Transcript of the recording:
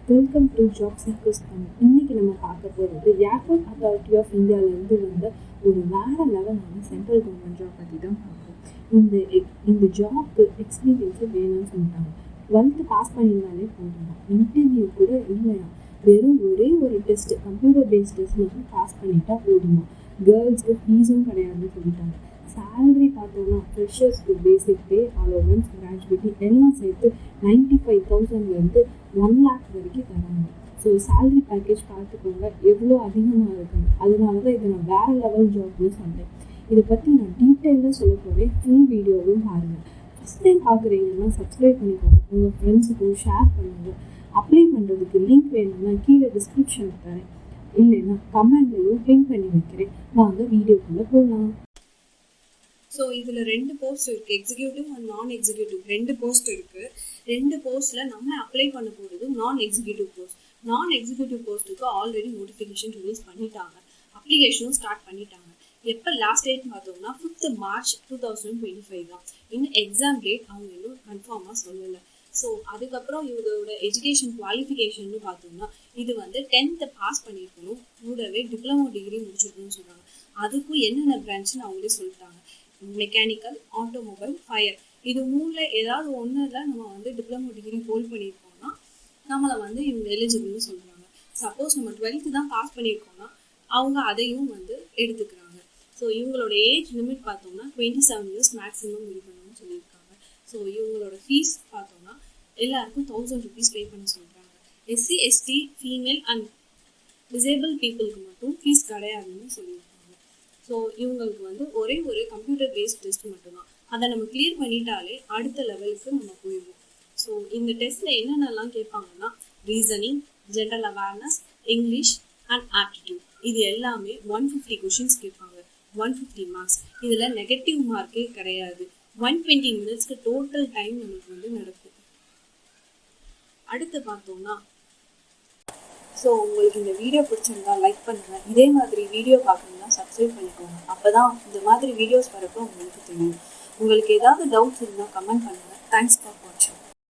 Welcome to job seekers Tamil. இன்னைக்கு நம்ம பார்க்க போகிறது ஏர்போர்ட் அத்தாரிட்டி ஆஃப் இந்தியாவிலேருந்து வந்த ஒரு வேறு லெவலான சென்ட்ரல் கவர்மெண்ட் ஜாப் பற்றி தான் பார்க்குறோம். இந்த ஜாப்க்கு எக்ஸ்பீரியன்ஸு வேணும்னு சொல்லிட்டாங்க. 12th பாஸ் பண்ணியிருந்தாலே போதுமா, இன்டர்வியூ கூட இல்லையா, வெறும் ஒரே ஒரு டெஸ்ட்டு, கம்ப்யூட்டர் பேஸ்ட் டெஸ்ட் மட்டும் பாஸ் பண்ணிட்டா போதுமா, கேர்ள்ஸ்க்கு ஃபீஸும் கிடையாதுன்னு சொல்லிட்டாங்க. சேலரி பார்த்தோம்னா ஃப்ரெஷர்ஸ்க்கு பேசிக் பே, அலோவன்ஸ், கிராஜுவேட்டி எல்லாம் சேர்த்து 95,000லேருந்து 1 lakh வரைக்கும் தராங்க. ஸோ சேலரி பேக்கேஜ் பார்த்துக்கோங்க எவ்வளோ அதிகமாக இருக்குங்க. அதனால தான் இதை நான் வேறு லெவல் ஜாப்னு சொன்னேன். இதை பற்றி நான் டீட்டெயிலாக சொல்ல போகிறேன். ஃபுல் வீடியோவும் பாருங்கள். ஃபஸ்ட் டைம் பார்க்குறீங்கன்னா சப்ஸ்கிரைப் பண்ணிக்கோங்க, உங்கள் ஃப்ரெண்ட்ஸுக்கும் ஷேர் பண்ணுங்கள். அப்ளை பண்ணுறதுக்கு லிங்க் வேணும்னா கீழே டிஸ்கிரிப்ஷனில் தரேன், இல்லைன்னா கமெண்ட்லையும் லிங்க் பண்ணி வைக்கிறேன். வாங்க வீடியோக்குள்ளே போகலாம். ஸோ இதில் 2 போஸ்ட் இருக்குது, எக்ஸிக்யூட்டிவ் அண்ட் நான் எக்ஸிக்யூட்டிவ் 2 போஸ்ட் இருக்குது. 2 போஸ்ட்டில் நம்ம அப்ளை பண்ண போகிறது நான் எக்ஸிக்யூட்டிவ் போஸ்ட். நான் எக்ஸிக்யூட்டிவ் போஸ்ட்டுக்கு ஆல்ரெடி நோட்டிஃபிகேஷன் ரிலீஸ் பண்ணிட்டாங்க, அப்ளிகேஷனும் ஸ்டார்ட் பண்ணிட்டாங்க. எப்போ லாஸ்ட் டேட் பார்த்தோம்னா 5th March 2025 தான். இன்னும் எக்ஸாம் டேட் அவங்க இன்னும் கன்ஃபார்மாக சொல்லலை. ஸோ அதுக்கப்புறம் இவங்களோட எஜுகேஷன் குவாலிஃபிகேஷன் பார்த்தோம்னா இது வந்து 10th பாஸ் பண்ணியிருக்கணும், கூடவே டிப்ளமோ டிகிரி முடிச்சிருக்கணும்னு சொல்கிறாங்க. அதுக்கும் என்னென்ன பிரான்ச்சுன்னு அவங்களே சொல்லிட்டாங்க. மெக்கானிக்கல், ஆட்டோமொபைல், ஃபயர், இது 3ல் ஏதாவது ஒன்றில் நம்ம வந்து டிப்ளமோ டிகிரி ஹோல்ட் பண்ணியிருக்கோம்னா நம்மளை வந்து இவங்க எலிஜிபிள்னு சொல்கிறாங்க. சப்போஸ் நம்ம 12th தான் பாஸ் பண்ணியிருக்கோம்னா அவங்க அதையும் வந்து எடுத்துக்கிறாங்க. ஸோ இவங்களோட ஏஜ் லிமிட் பார்த்தோம்னா 27 years மேக்ஸிமம் இருக்கணும்னு சொல்லியிருக்காங்க. ஸோ இவங்களோட ஃபீஸ் பார்த்தோம்னா எல்லாருக்கும் 1000 rupees பே பண்ண சொல்கிறாங்க. SC, ST, female and disable பீப்புளுக்கு மட்டும் ஃபீஸ் கிடையாதுன்னு சொல்லியிருக்காங்க. ஸோ இவங்களுக்கு வந்து ஒரே ஒரு கம்ப்யூட்டர் பேஸ்ட் டெஸ்ட் மட்டும்தான், அதை நம்ம கிளியர் பண்ணிட்டாலே அடுத்த லெவலுக்கு நம்ம போயிடுவோம். ஸோ இந்த டெஸ்ட்டில் என்னென்னலாம் கேட்பாங்கன்னா reasoning, general awareness, English and aptitude, இது எல்லாமே 150 கொஷின்ஸ் கேட்பாங்க, 150 மார்க்ஸ். இதில் நெகட்டிவ் மார்க்கே கிடையாது. 120 minutesக்கு டோட்டல் டைம் நமக்கு வந்து நடக்கும். அடுத்து பார்த்தோம்னா, ஸோ உங்களுக்கு இந்த வீடியோ பிடிச்சிருந்தா லைக் பண்ணுங்கள். இதே மாதிரி வீடியோ பார்க்கணுன்னா சப்ஸ்கிரைப் பண்ணிக்கோங்க. அப்போ தான் இந்த மாதிரி வீடியோஸ் வரப்போ உங்களுக்கு தெரியும். உங்களுக்கு ஏதாவது டவுட்ஸ் இருந்தால் கமெண்ட் பண்ணுங்கள். தேங்க்ஸ் ஃபார் வாட்சிங்.